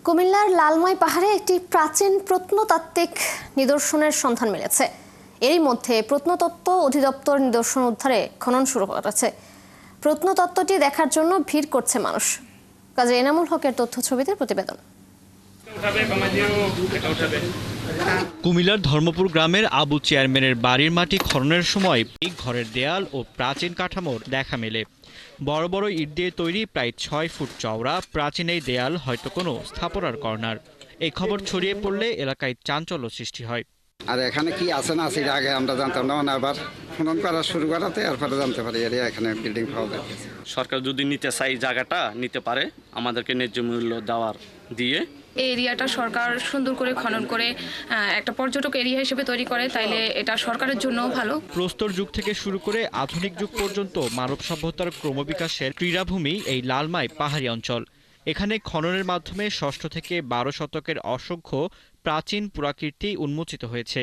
কুমিল্লার লালমাই পাহাড়ে একটি প্রাচীন প্রত্নতাত্ত্বিক নিদর্শনের সন্ধান মিলেছে। এরই মধ্যে প্রত্নতত্ত্ব অধিদপ্তর নিদর্শন উদ্ধারে খনন শুরু করেছে। প্রত্নতত্ত্বটি দেখার জন্য ভিড় করছে মানুষ। কাজী এনামুল হকের তথ্য ছবিতে প্রতিবেদন। কুমিল্লার ধর্মপুর গ্রামের আবু চেয়ারম্যানের বাড়ির মাটি খননের সময় এই ঘরের দেয়াল ও প্রাচীন কাঠামোর দেখা মেলে। বড় বড় ইট দিয়ে তৈরি প্রায় 6 ফুট চওড়া প্রাচীন এই দেয়াল হয়তো কোনো স্থাপনার কর্নার। এই খবর ছড়িয়ে পড়লে এলাকায় চাঞ্চল্য সৃষ্টি হয়। আর এখানে কি আছে না আছে আগে আমরা জানতাম না, আবার খনন করা শুরু করাতে এরপরে জানতে পারি এখানে বিল্ডিং পাওয়া যায়। সরকার যদি নিতে চাই জায়গাটা নিতে পারে, আমাদেরকে ন্যায্য মূল্য দেওয়ার দিয়ে এই এরিয়াটা সরকার সুন্দর করে খনন করে একটা পর্যটক এরিয়া হিসেবে তৈরি করে, তাইলে এটা সরকারের জন্যও ভালো। প্রস্তর যুগ থেকে শুরু করে আধুনিক যুগ পর্যন্ত মানব সভ্যতার ক্রমবিকাশের ক্রীড়াভূমি এই লালমাই পাহাড়ি অঞ্চল। এখানে খননের মাধ্যমে 6ষ্ঠ থেকে 12 শতকের অসংখ্য প্রাচীন পুরাকীর্তি উন্মোচিত হয়েছে।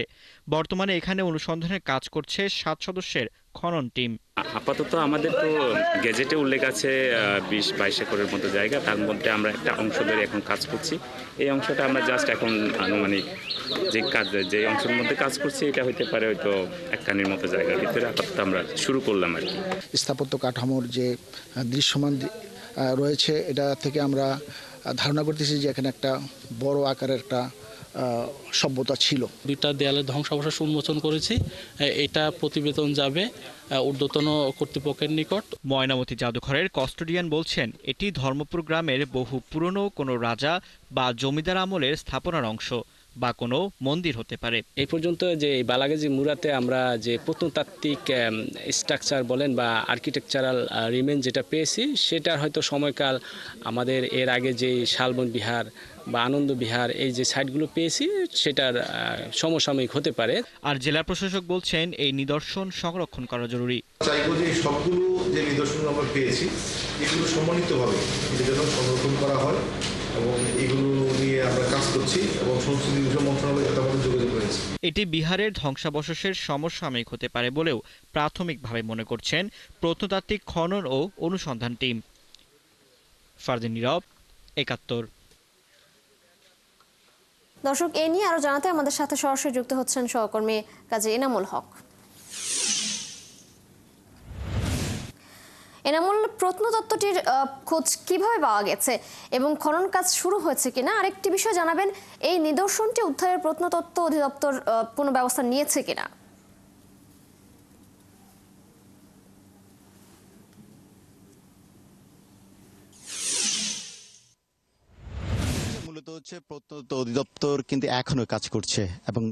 বর্তমানে এখানে অনুসন্ধানের কাজ করছে 7 সদস্যের খনন টিম। আপাতত আমাদের তো গেজেটে উল্লেখ আছে 20-22 একরের মতো জায়গা, তার মধ্যে আমরা একটা অংশ ধরে এখন কাজ করছি। এই অংশটা আমরা জাস্ট এখন আনুমানিক যে অংশের মধ্যে কাজ করছি এটা হইতে পারে হয়তো 1 কানির মতো জায়গার ভিতরে আপাতত আমরা শুরু করলাম আর কি। স্থাপত্য কাঠামোর যে দৃশ্যমান রয়েছে এটা থেকে আমরা ধারণা করতেছি যে এখানে একটা বড় আকারের একটা সভ্যতা ছিল। 2টা দেয়ালের ধ্বংসাবশেষ উন্মোচন করেছি। এটা প্রতিবেদন যাবে ঊর্ধ্বতন কর্তৃপক্ষের নিকট। ময়নামতি জাদুঘরের কাস্টোডিয়ান বলছেন, এটি ধর্মপুর গ্রামের বহু পুরনো কোনো রাজা বা জমিদার আমলের স্থাপনার অংশ বা কোনো মন্দির হতে পারে। এই পর্যন্ত যে বালাগাজী মুরাতে আমরা যে প্রত্নতাত্ত্বিক স্ট্রাকচার বলেন বা আর্কিটেকচারাল রিমেন যেটা পেয়েছি, সেটার হয়তো সময়কাল আমাদের এর আগে যে শালবন বিহার বা আনন্দ বিহার এই যে সাইটগুলো পেয়েছি সেটার সমসাময়িক হতে পারে। আর জেলা প্রশাসক বলছেন এই নিদর্শন সংরক্ষণ করা জরুরি। চাইবো যে সবগুলো যে নিদর্শন আমরা পেয়েছি এগুলো সমন্বিতভাবে যেন সংরক্ষণ করা হয় এবং এগুলো নিয়ে আমরা কাজ করছি এবং সংস্কৃতি বিষয় মন্ত্রণালয়ের সাথে আমাদের যোগাযোগ রয়েছে। এটি বিহারের ধ্বংসাবশেষের সমসাময়িক হতে পারে বলেও প্রাথমিকভাবে মনে করছেন প্রত্নতাত্ত্বিক খনন ও অনুসন্ধান টিম। ফারদিন নীরব, 71। দর্শক, এ নিয়ে আরো জানাতে আমাদের সাথে সরাসরি যুক্ত হচ্ছেন সহকর্মী কাজী এনামুল হক। এনামুল, প্রত্নতত্ত্বটির খোঁজ কিভাবে পাওয়া গেছে এবং খনন কাজ শুরু হয়েছে কিনা? আরেকটি বিষয় জানাবেন, এই নিদর্শনটি উদ্ধারের প্রত্নতত্ত্ব অধিদপ্তর কোনো ব্যবস্থা নিয়েছে কিনা? মূলত হচ্ছে প্রত্নতত্ত্ব অধিদপ্তর কিন্তু এখনো কাজ করছে এবং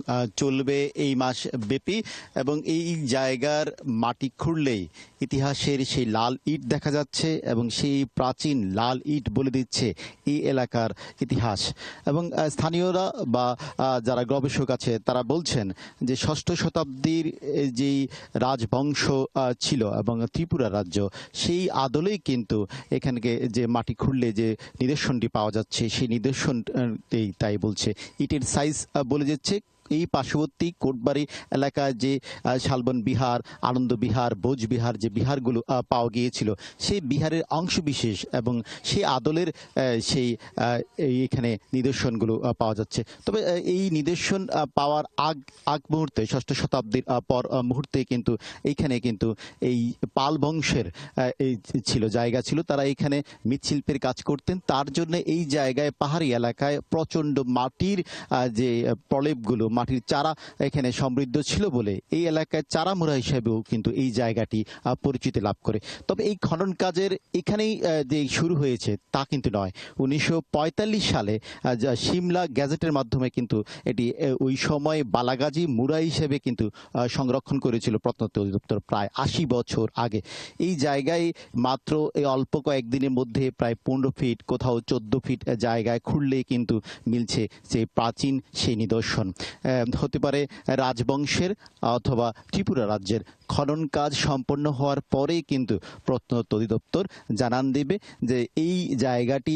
চলবে এই মাস ব্যাপী, এবং এই জায়গার মাটি খুঁড়লেই ইতিহাসের সেই লাল ইট দেখা যাচ্ছে এবং সেই প্রাচীন লাল ইট বলে দিচ্ছে এই এলাকার ইতিহাস। এবং স্থানীয়রা বা যারা গবেষক আছে তারা বলছেন যে 6ষ্ঠ শতাব্দীর যেই রাজবংশ ছিল এবং ত্রিপুরা রাজ্য, সেই আদলেই কিন্তু এখানকে যে মাটি খুঁড়লে যে নিদর্শনটি পাওয়া যাচ্ছে সেই নিদর্শন তাই বলছে। ইটের সাইজ বলে যাচ্ছে এই পার্শ্ববর্তী কোটবাড়ি এলাকায় যে শালবন বিহার, আনন্দ বিহার, বোজ বিহার যে বিহারগুলো পাওয়া গিয়েছিল সেই বিহারের অংশবিশেষ এবং সেই আদলের সেই এখানে নিদর্শনগুলো পাওয়া যাচ্ছে। তবে এই নিদর্শন পাওয়ার আগ মুহূর্তে 6ষ্ঠ শতাব্দীর পর মুহূর্তে কিন্তু এইখানে কিন্তু এই পাল বংশের এই জায়গা ছিল, তারা এখানে মৃৎশিল্পের কাজ করতেন। তার জন্য এই জায়গায় পাহাড়ি এলাকায় প্রচণ্ড মাটির যে প্রলেপগুলো, মাটির চারা এখানে সমৃদ্ধ ছিল বলে এই এলাকায় চারামুরা হিসেবেও কিন্তু এই জায়গাটি পরিচিতি লাভ করে। তবে এই খনন কাজের এখানেই যে শুরু হয়েছে তা কিন্তু নয়। 1945 সালে সিমলা গ্যাজেটের মাধ্যমে কিন্তু এটি ওই সময় বালাগাজী মুরা হিসেবে কিন্তু সংরক্ষণ করেছিল প্রত্নতত্ত্ব অধিদপ্তর প্রায় 80 বছর আগে। এই জায়গায় মাত্র এই অল্প কয়েকদিনের মধ্যে প্রায় 15 ফিট, কোথাও 14 ফিট জায়গায় খুঁড়লেই কিন্তু মিলছে সেই প্রাচীন সেই নিদর্শন। হতে পারে রাজবংশের অথবা ত্রিপুরা রাজ্যের খনন কাজ সম্পন্ন হওয়ার পরেই কিন্তু প্রত্নতত্ত্ব অধিদপ্তর জানান দেবে যে এই জায়গাটি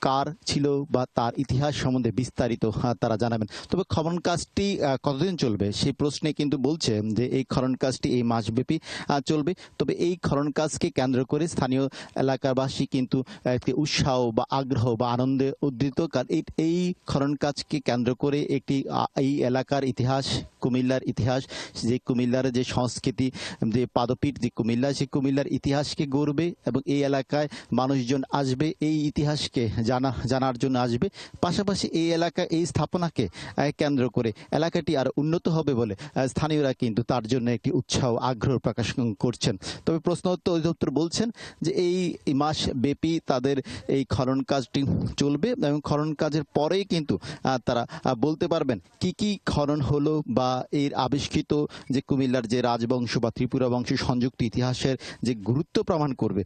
কার ছিল বা তার ইতিহাস সম্বন্ধে বিস্তারিত তারা জানাবেন। তবে খনন কাজটি কতদিন চলবে সেই প্রশ্নে কিন্তু বলছে যে এই খনন কাজটি এই মাসব্যাপী চলবে। তবে এই খনন কাজকে কেন্দ্র করে স্থানীয় এলাকাবাসী কিন্তু একটি উৎসাহ বা আগ্রহ বা আনন্দে উদ্ধৃত, কারণ এই খনন কাজকে কেন্দ্র করে একটি এই এলাকার ইতিহাস, কুমিল্লার ইতিহাস, যে কুমিল্লার যে সংস্কৃতি, যে পাদপীঠ যে কুমিল্লা, সেই কুমিল্লার ইতিহাসকে গড়বে এবং এই এলাকায় মানুষজন আসবে এই ইতিহাসকে জানার জন্য আসবে। পাশাপাশি এই এলাকা এই স্থাপনাকে কেন্দ্র করে এলাকাটি আরো উন্নত হবে বলে স্থানীয়রা কিন্তু তার জন্য একটি উৎসাহ আগ্রহ প্রকাশ করছেন। তবে প্রত্নতত্ত্ব অধিদপ্তর বলছেন যে এই মাস ব্যাপী তাদের এই খনন কাজটি চলবে এবং খনন কাজের পরেই কিন্তু তারা বলতে পারবেন কি কি খনন হলো বা এর আবিষ্কৃত যে কুমিল্লার যে রাজবংশ বা ত্রিপুরা বংশের সংযুক্ত ইতিহাসের যে গুরুত্ব প্রমাণ করবে।